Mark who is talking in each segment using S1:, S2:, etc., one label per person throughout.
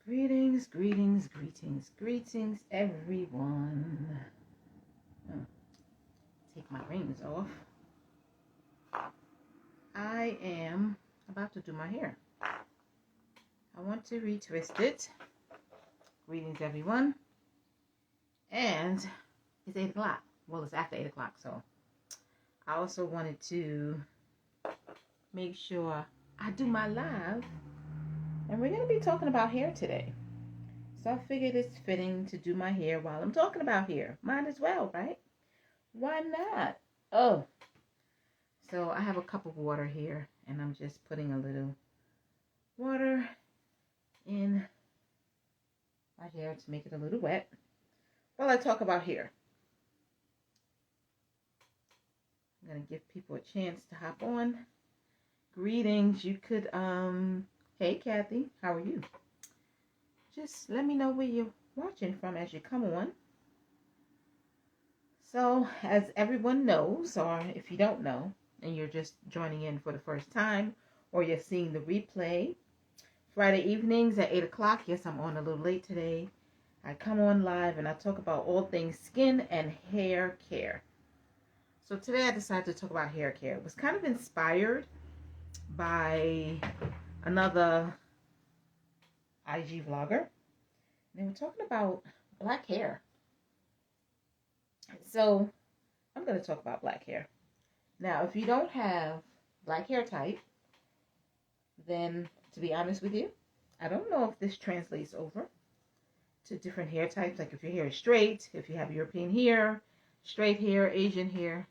S1: Greetings, greetings, greetings, greetings, everyone. Take my rings off. I am about to do my hair. I want to retwist it. Greetings, everyone. And it's 8 o'clock. Well, it's after 8 o'clock, so I also wanted to make sure I do my live. And we're going to be talking about hair today. So I figured it's fitting to do my hair while I'm talking about hair. Might as well, right? Why not? Oh. So I have a cup of water here, and I'm just putting a little water in my hair to make it a little wet while I talk about hair. I'm going to give people a chance to hop on. Greetings. You could, hey, Kathy, how are you? Just let me know where you're watching from as you come on. So, as everyone knows, or if you don't know, and you're just joining in for the first time, or you're seeing the replay, Friday evenings at 8 o'clock, yes, I'm on a little late today, I come on live and I talk about all things skin and hair care. So today I decided to talk about hair care. It was kind of inspired by another IG vlogger. They were talking about black hair. So I'm going to talk about black hair. Now, if you don't have black hair type, then to be honest with you, I don't know if this translates over to different hair types. Like if your hair is straight, if you have European hair, straight hair, Asian hair.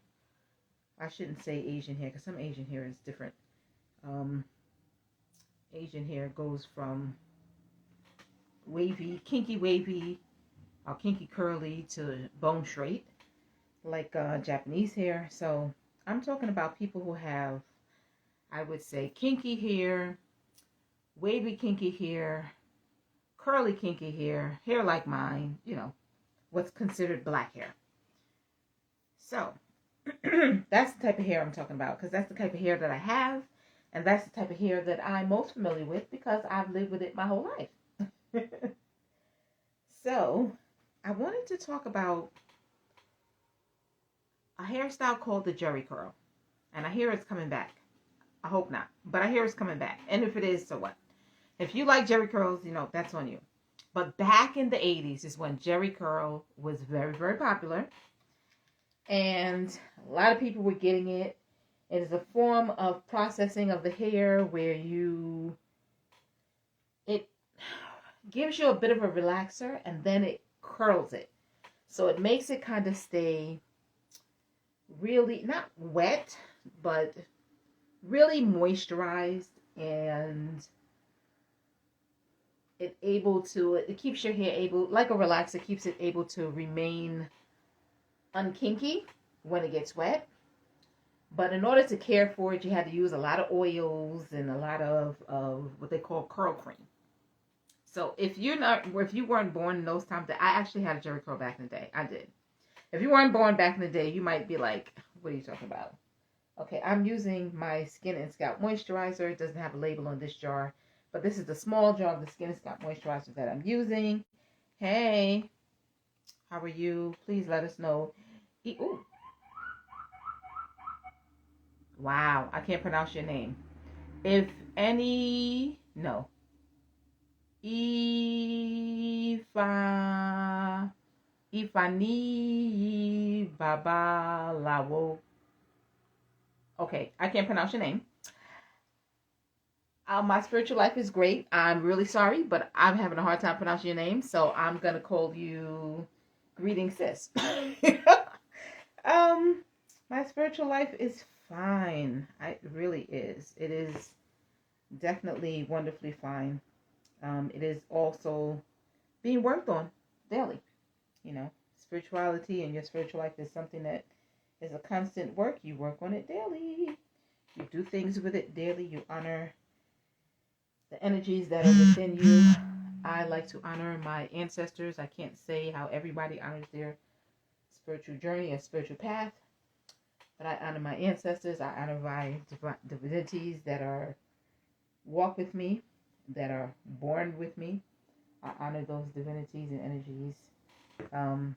S1: I shouldn't say Asian hair because some Asian hair is different. Asian hair goes from wavy, kinky wavy, or kinky curly to bone straight, like Japanese hair. So I'm talking about people who have, I would say, kinky hair, wavy kinky hair, curly kinky hair, hair like mine, you know, what's considered black hair. So that's the type of hair I'm talking about, because that's the type of hair that I have, and that's the type of hair that I'm most familiar with because I've lived with it my whole life. So I wanted to talk about a hairstyle called the jerry curl. And I hear it's coming back. I hope not. But I hear it's coming back. And if it is, so what? If you like jerry curls, you know, that's on you. But back in the 80s is when jerry curl was very, very popular. And a lot of people were getting it. It is a form of processing of the hair where it gives you a bit of a relaxer and then it curls it. So it makes it kind of stay really, not wet, but really moisturized, and it keeps your hair able, like a relaxer, keeps it able to remain unkinky when it gets wet. But in order to care for it, you had to use a lot of oils and a lot of what they call curl cream. So if you weren't born in those times, I actually had a jerry curl back in the day. I did. If you weren't born back in the day, you might be like, what are you talking about? Okay, I'm using my Skin and Scalp Moisturizer. It doesn't have a label on this jar, but this is the small jar of the Skin and Scalp Moisturizer that I'm using. Hey, how are you? Please let us know. Ooh. Wow, I can't pronounce your name. If any, no. Ifani Baba Lawo. Okay, I can't pronounce your name. My spiritual life is great. I'm really sorry, but I'm having a hard time pronouncing your name, so I'm gonna call you Greetings, sis. My spiritual life is fine. It really is. It is definitely wonderfully fine. It is also being worked on daily. You know, spirituality and your spiritual life is something that is a constant work. You work on it daily. You do things with it daily. You honor the energies that are within you. I like to honor my ancestors. I can't say how everybody honors their spiritual journey or spiritual path, but I honor my ancestors. I honor my divinities that walk with me, that are born with me. I honor those divinities and energies. Um,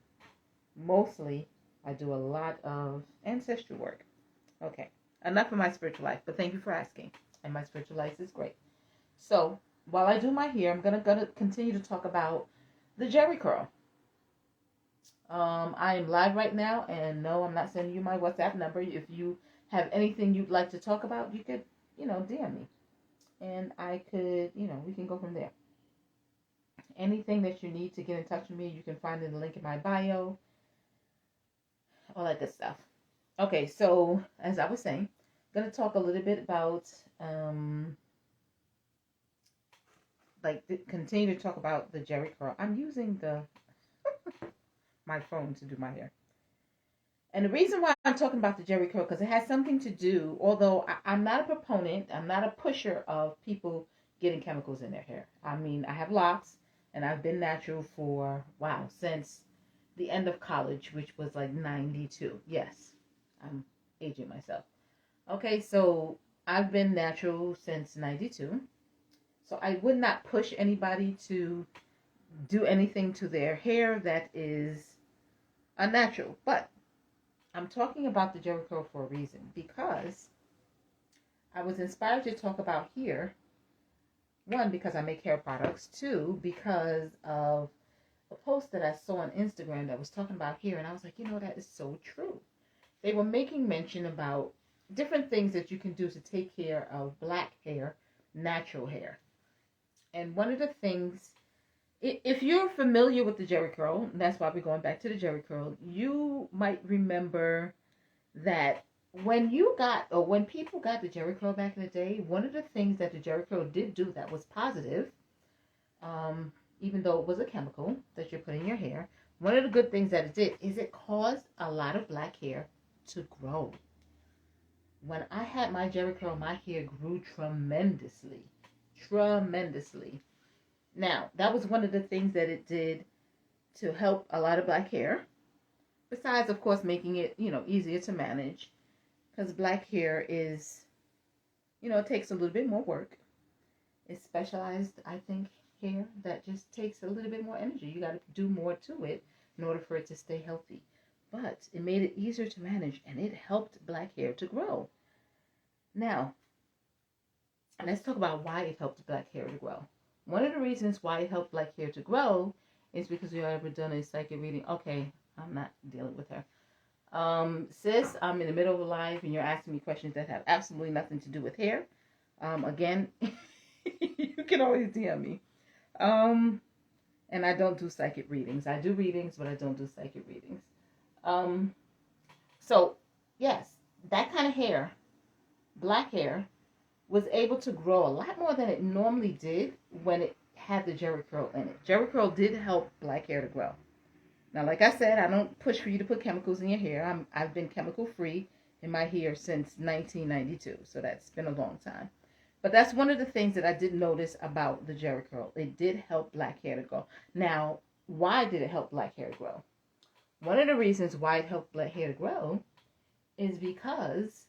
S1: Mostly, I do a lot of ancestral work. Okay, enough of my spiritual life, but thank you for asking. And my spiritual life is great. So, while I do my hair, I'm gonna continue to talk about the Jerry curl. I am live right now, and no, I'm not sending you my WhatsApp number. If you have anything you'd like to talk about, you could, DM me, and I could, we can go from there. Anything that you need to get in touch with me, you can find in the link in my bio, all that good stuff. Okay, so as I was saying, I'm gonna talk a little bit about, continue to talk about the Jerry curl. I'm using my phone to do my hair. And the reason why I'm talking about the Jerry curl, because it has something to do, although I'm not a proponent, I'm not a pusher of people getting chemicals in their hair. I mean, I have locks, and I've been natural for, since the end of college, which was like 92. Yes, I'm aging myself. Okay, so I've been natural since 92. So I would not push anybody to do anything to their hair that is unnatural. But I'm talking about the Jerry curl for a reason, because I was inspired to talk about here. One, because I make hair products. Two, because of a post that I saw on Instagram that was talking about hair, and I was like, that is so true. They were making mention about different things that you can do to take care of black hair, natural hair. And one of the things, if you're familiar with the Jerry curl, and that's why we're going back to the Jerry curl, you might remember that when people got the Jerry curl back in the day, one of the things that the Jerry curl did do that was positive, even though it was a chemical that you put in your hair, one of the good things that it did is it caused a lot of black hair to grow. When I had my Jerry curl, my hair grew tremendously. Now, that was one of the things that it did to help a lot of black hair. Besides, of course, making it, easier to manage. Because black hair is, it takes a little bit more work. It's specialized, I think, hair that just takes a little bit more energy. You got to do more to it in order for it to stay healthy. But it made it easier to manage, and it helped black hair to grow. Now, let's talk about why it helped black hair to grow. One of the reasons why it helped black hair to grow is because you ever done a psychic reading. Okay, I'm not dealing with her. Sis, I'm in the middle of a live, and you're asking me questions that have absolutely nothing to do with hair. Again, you can always DM me. And I don't do psychic readings. I do readings, but I don't do psychic readings. So, yes, that kind of hair, black hair, was able to grow a lot more than it normally did when it had the Jerry curl in it. Jerry curl did help black hair to grow. Now, like I said, I don't push for you to put chemicals in your hair. I've been chemical free in my hair since 1992, so that's been a long time. But that's one of the things that I did notice about the Jerry curl. It did help black hair to grow. Now, why did it help black hair to grow? One of the reasons why it helped black hair to grow is because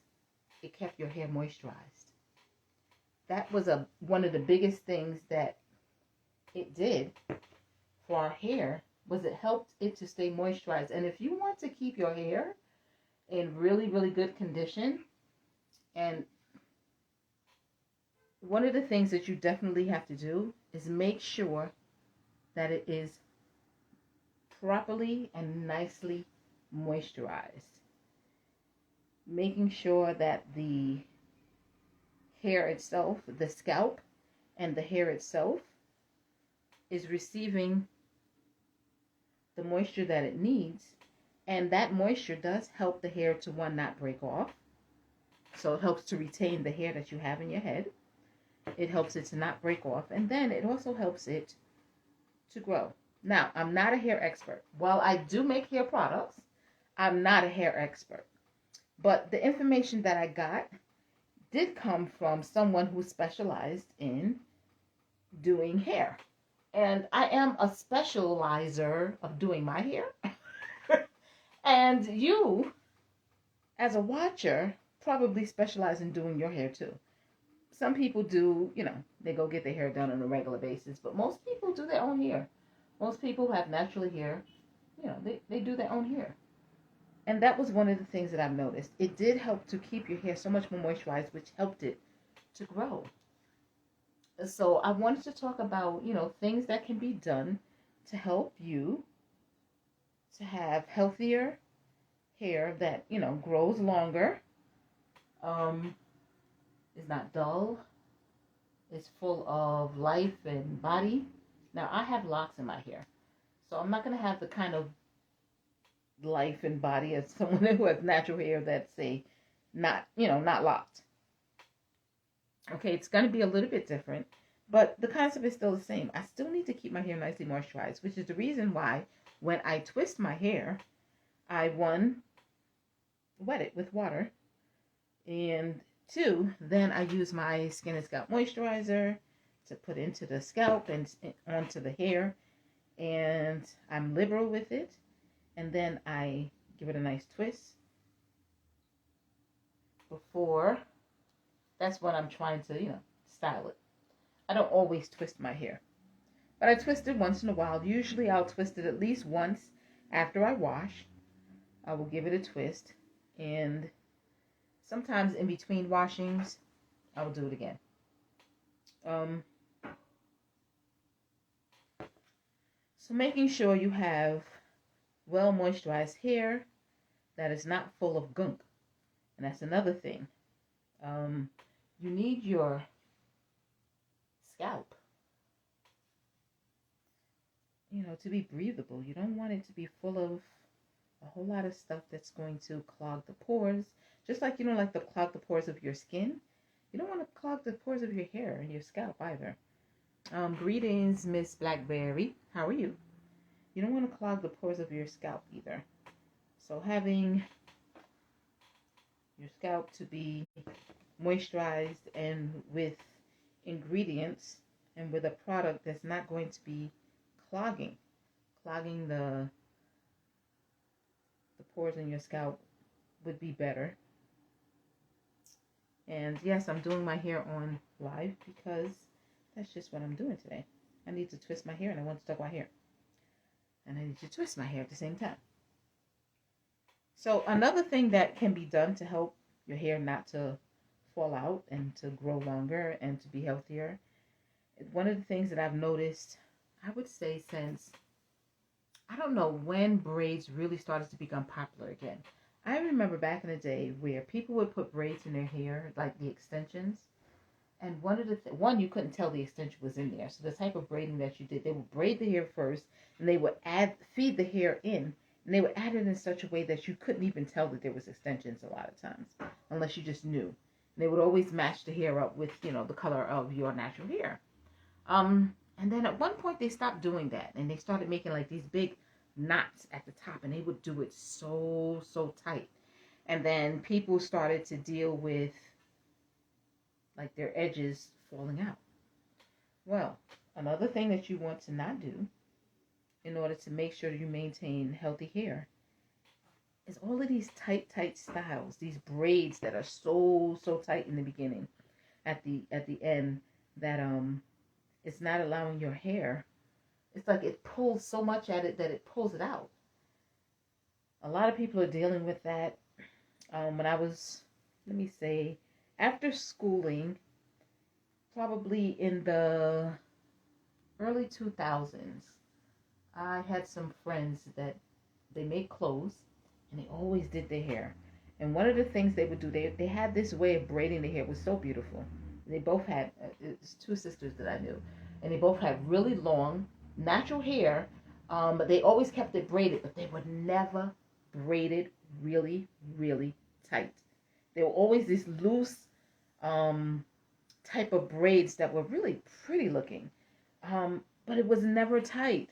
S1: it kept your hair moisturized. That was one of the biggest things that it did for our hair, was it helped it to stay moisturized. And if you want to keep your hair in really, really good condition, and one of the things that you definitely have to do is make sure that it is properly and nicely moisturized. Making sure that the hair itself, the scalp and the hair itself, is receiving the moisture that it needs. And that moisture does help the hair to, one, not break off. So it helps to retain the hair that you have in your head. It helps it to not break off. And then it also helps it to grow. Now, I'm not a hair expert. While I do make hair products, I'm not a hair expert. But the information that I got did come from someone who specialized in doing hair. And I am a specializer of doing my hair. And you, as a watcher, probably specialize in doing your hair too. some people do, they go get their hair done on a regular basis, but most people do their own hair. Most people who have natural hair, they do their own hair. And that was one of the things that I've noticed. It did help to keep your hair so much more moisturized, which helped it to grow. So I wanted to talk about, things that can be done to help you to have healthier hair that, grows longer, is not dull, is full of life and body. Now, I have locks in my hair, so I'm not going to have the kind of life and body as someone who has natural hair that's, say, not locked. Okay, it's going to be a little bit different, but the concept is still the same. I still need to keep my hair nicely moisturized, which is the reason why when I twist my hair, I, one, wet it with water, and two, then I use my Skin and Scalp Moisturizer to put into the scalp and onto the hair, and I'm liberal with it, and then I give it a nice twist before. That's when I'm trying to, style it. I don't always twist my hair, but I twist it once in a while. Usually I'll twist it at least once after I wash. I will give it a twist, and sometimes in between washings, I will do it again. So making sure you have well moisturized hair that is not full of gunk. And that's another thing. You need your scalp, to be breathable. You don't want it to be full of a whole lot of stuff that's going to clog the pores. Just like, like to clog the pores of your skin. You don't want to clog the pores of your hair and your scalp either. Greetings, Miss Blackberry. How are you? You don't want to clog the pores of your scalp either. So having your scalp to be moisturized and with ingredients and with a product that's not going to be clogging the pores in your scalp would be better. And yes, I'm doing my hair on live because that's just what I'm doing today. I need to twist my hair and I want to tuck my hair. And I need to twist my hair at the same time. So another thing that can be done to help your hair not to fall out and to grow longer and to be healthier. One of the things that I've noticed, I would say since, I don't know when braids really started to become popular again. I remember back in the day where people would put braids in their hair, like the extensions. And one, you couldn't tell the extension was in there. So the type of braiding that you did, they would braid the hair first, and they would feed the hair in, and they would add it in such a way that you couldn't even tell that there was extensions a lot of times, unless you just knew. And they would always match the hair up with, the color of your natural hair. And then at one point they stopped doing that, and they started making like these big knots at the top, and they would do it so tight. And then people started to deal with like their edges falling out. Well, another thing that you want to not do in order to make sure you maintain healthy hair is all of these tight styles, these braids that are so tight in the beginning, at the end, that it's not allowing your hair. It's like it pulls so much at it that it pulls it out. A lot of people are dealing with that. When I was, let me say, after schooling, probably in the early 2000s, I had some friends that they made clothes, and they always did their hair. And one of the things they would do, they had this way of braiding their hair. It was so beautiful. They both had, it's two sisters that I knew, and they both had really long, natural hair, but they always kept it braided, but they would never braid it really tight. They were always these loose type of braids that were really pretty looking, but it was never tight.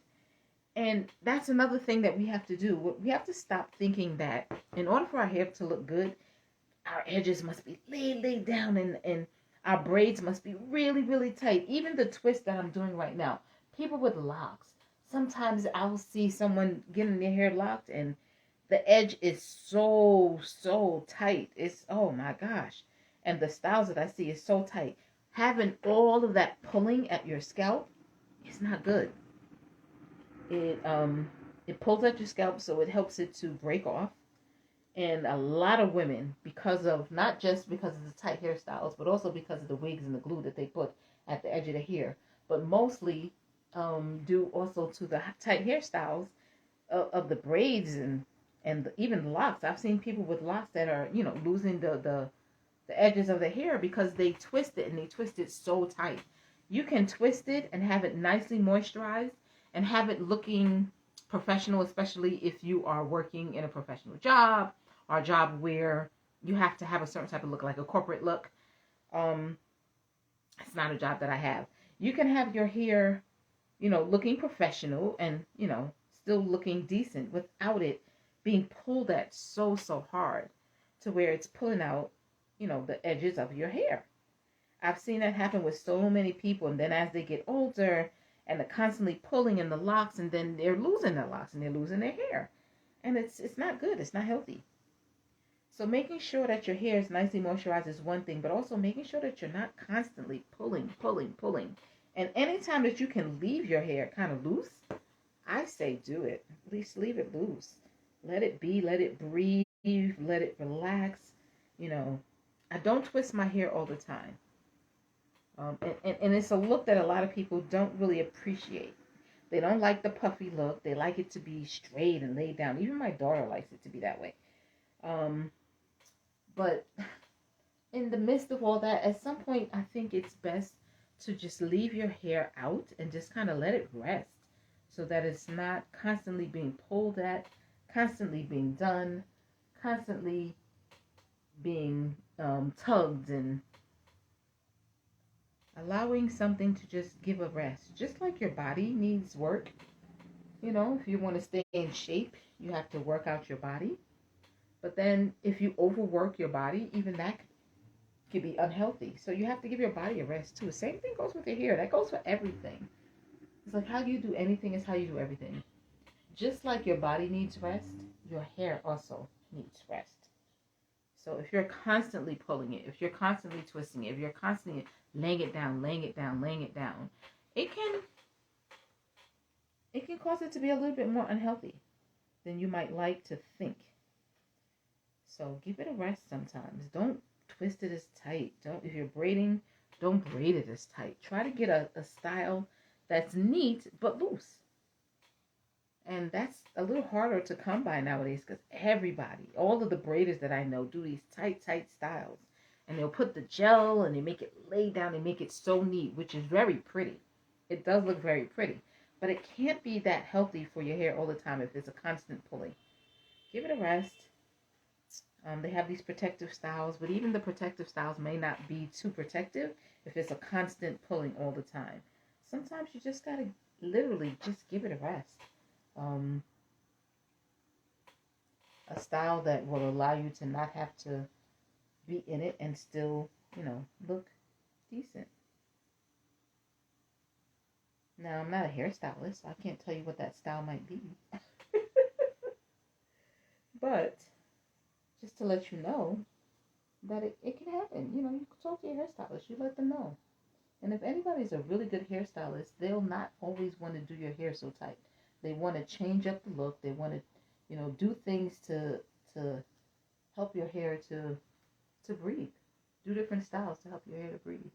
S1: And that's another thing that we have to do. We have to stop thinking that in order for our hair to look good, our edges must be laid down, and our braids must be really tight. Even the twist that I'm doing right now, people with locks, sometimes I'll see someone getting their hair locked and the edge is so tight. It's, oh my gosh. And the styles that I see is so tight. having all of that pulling at your scalp is not good. It pulls at your scalp, so it helps it to break off. And a lot of women, because of, not just because of the tight hairstyles, but also because of the wigs and the glue that they put at the edge of the hair, but mostly due also to the tight hairstyles of the braids and even the locks. I've seen people with locks that are, losing the edges of the hair because they twist it, and they twist it so tight. You can twist it and have it nicely moisturized and have it looking professional, especially if you are working in a professional job or a job where you have to have a certain type of look, like a corporate look. It's not a job that I have. You can have your hair, looking professional and, still looking decent without it being pulled at so hard to where it's pulling out, the edges of your hair. I've seen that happen with so many people, and then as they get older and they're constantly pulling in the locks, and then they're losing their locks and they're losing their hair. And it's not good. It's not healthy. So making sure that your hair is nicely moisturized is one thing, but also making sure that you're not constantly pulling. And anytime that you can leave your hair kind of loose, I say do it. At least leave it loose. Let it be, let it breathe, let it relax. I don't twist my hair all the time. And it's a look that a lot of people don't really appreciate. They don't like the puffy look. They like it to be straight and laid down. Even my daughter likes it to be that way. But in the midst of all that, at some point, I think it's best to just leave your hair out and just kind of let it rest so that it's not constantly being pulled at, constantly being done, constantly being tugged, and allowing something to just give a rest. Just like your body needs work. If you want to stay in shape, you have to work out your body. But then if you overwork your body, even that could be unhealthy. So you have to give your body a rest too. Same thing goes with your hair. That goes for everything. It's like how you do anything is how you do everything. Just like your body needs rest, your hair also needs rest. So if you're constantly pulling it, if you're constantly twisting it, if you're constantly laying it down, it can cause it to be a little bit more unhealthy than you might like to think. So give it a rest sometimes. Don't twist it as tight. If you're braiding, don't braid it as tight. Try to get a style that's neat but loose. And that's a little harder to come by nowadays because everybody, all of the braiders that I know, do these tight styles. And they'll put the gel and they make it lay down. They make it so neat, which is very pretty. It does look very pretty. But it can't be that healthy for your hair all the time if it's a constant pulling. Give it a rest. They have these protective styles, but even the protective styles may not be too protective if it's a constant pulling all the time. Sometimes you just gotta literally just give it a rest. A style that will allow you to not have to be in it and still, look decent. Now, I'm not a hairstylist, so I can't tell you what that style might be. But just to let you know that it can happen. You can talk to your hairstylist. You let them know. And if anybody's a really good hairstylist, they'll not always want to do your hair so tight. They want to change up the look. They want to, do things to help your hair to breathe. Do different styles to help your hair to breathe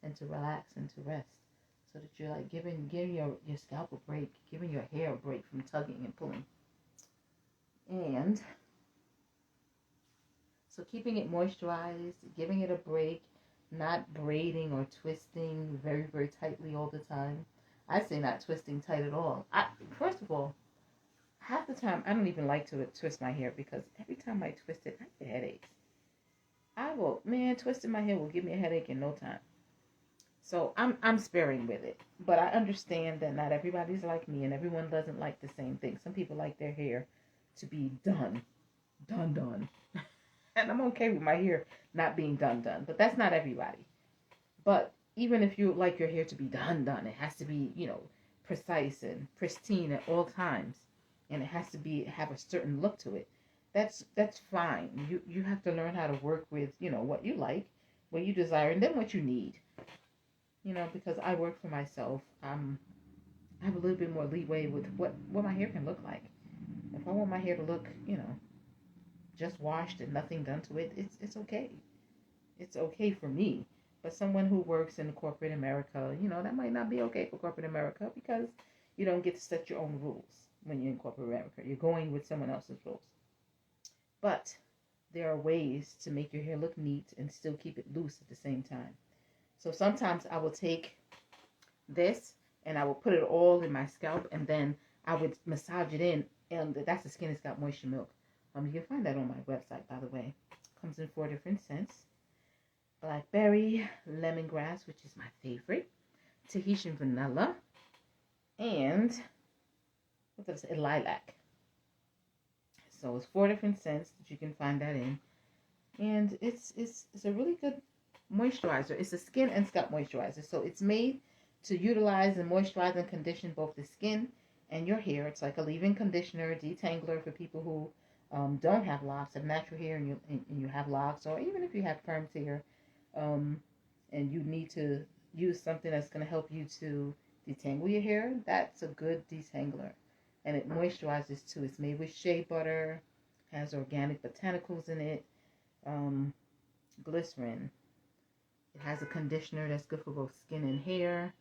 S1: and to relax and to rest. So that you're like giving your scalp a break, giving your hair a break from tugging and pulling. And so keeping it moisturized, giving it a break, not braiding or twisting very, very tightly all the time. I say not twisting tight at all. First of all, half the time I don't even like to twist my hair because every time I twist it, I get headaches. Twisting my hair will give me a headache in no time. So I'm sparing with it. But I understand that not everybody's like me and everyone doesn't like the same thing. Some people like their hair to be done. And I'm okay with my hair not being done. But that's not everybody. But even if you like your hair to be done, it has to be, precise and pristine at all times. And it has to have a certain look to it. That's fine. You have to learn how to work with, what you like, what you desire, and then what you need. you know, because I work for myself. I have a little bit more leeway with what my hair can look like. If I want my hair to look, you know, just washed and nothing done to it, it's okay. It's okay for me. But someone who works in corporate America, you know, that might not be okay for corporate America because you don't get to set your own rules when you're in corporate America. You're going with someone else's rules. But there are ways to make your hair look neat and still keep it loose at the same time. So sometimes I will take this and I will put it all in my scalp, and then I would massage it in, and that's the Skin and Scalp Moisture Milk. You can find that on my website, by the way. Comes in 4 different scents: blackberry, lemongrass, which is my favorite, Tahitian vanilla, and what did I say? Lilac. So it's 4 different scents that you can find that in, and it's a really good moisturizer. It's a skin and scalp moisturizer, so it's made to utilize and moisturize and condition both the skin and your hair. It's like a leave-in conditioner, detangler for people who don't have locks, have natural hair, and you have locks, or even if you have permed hair, and you need to use something that's going to help you to detangle your hair. That's a good detangler, and it moisturizes too. It's made with shea butter, has organic botanicals in it, glycerin. It has a conditioner that's good for both skin and hair.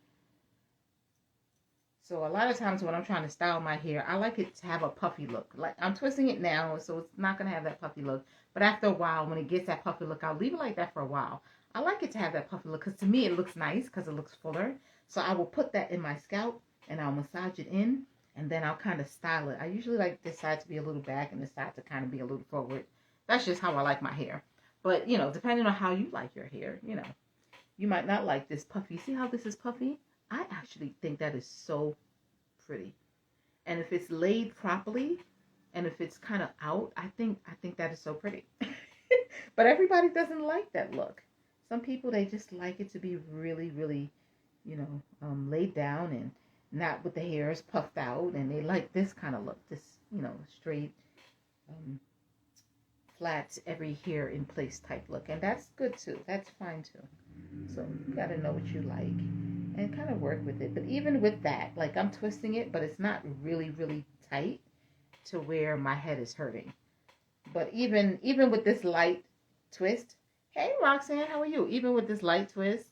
S1: So a lot of times when I'm trying to style my hair, I like it to have a puffy look. Like, I'm twisting it now, so it's not going to have that puffy look. But after a while, when it gets that puffy look, I'll leave it like that for a while. I like it to have that puffy look because to me it looks nice because it looks fuller. So I will put that in my scalp and I'll massage it in, and then I'll kind of style it. I usually like this side to be a little back and this side to kind of be a little forward. That's just how I like my hair. But, you know, depending on how you like your hair, you know, you might not like this puffy. See how this is puffy? I actually think that is so pretty. And if it's laid properly and if it's kind of out, I think that is so pretty. But everybody doesn't like that look. Some people, they just like it to be really, really, you know, laid down and not with the hairs puffed out. And they like this kind of look, this, you know, straight, flat, every hair in place type look. And that's good too. That's fine too. So you got to know what you like and kind of work with it. But even with that, like, I'm twisting it, but it's not really, really tight to where my head is hurting. But even with this light twist, hey Roxanne, how are you? Even with this light twist,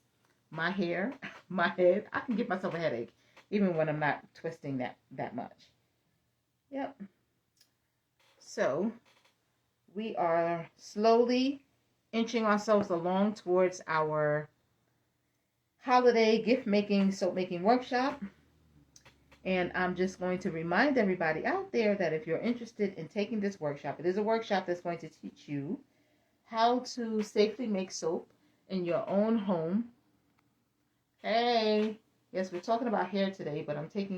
S1: my hair, my head, I can give myself a headache even when I'm not twisting that much. Yep. So we are slowly inching ourselves along towards our holiday gift making, soap making workshop. And I'm just going to remind everybody out there that if you're interested in taking this workshop, it is a workshop that's going to teach you how to safely make soap in your own home. Hey, yes, we're talking about hair today, but I'm taking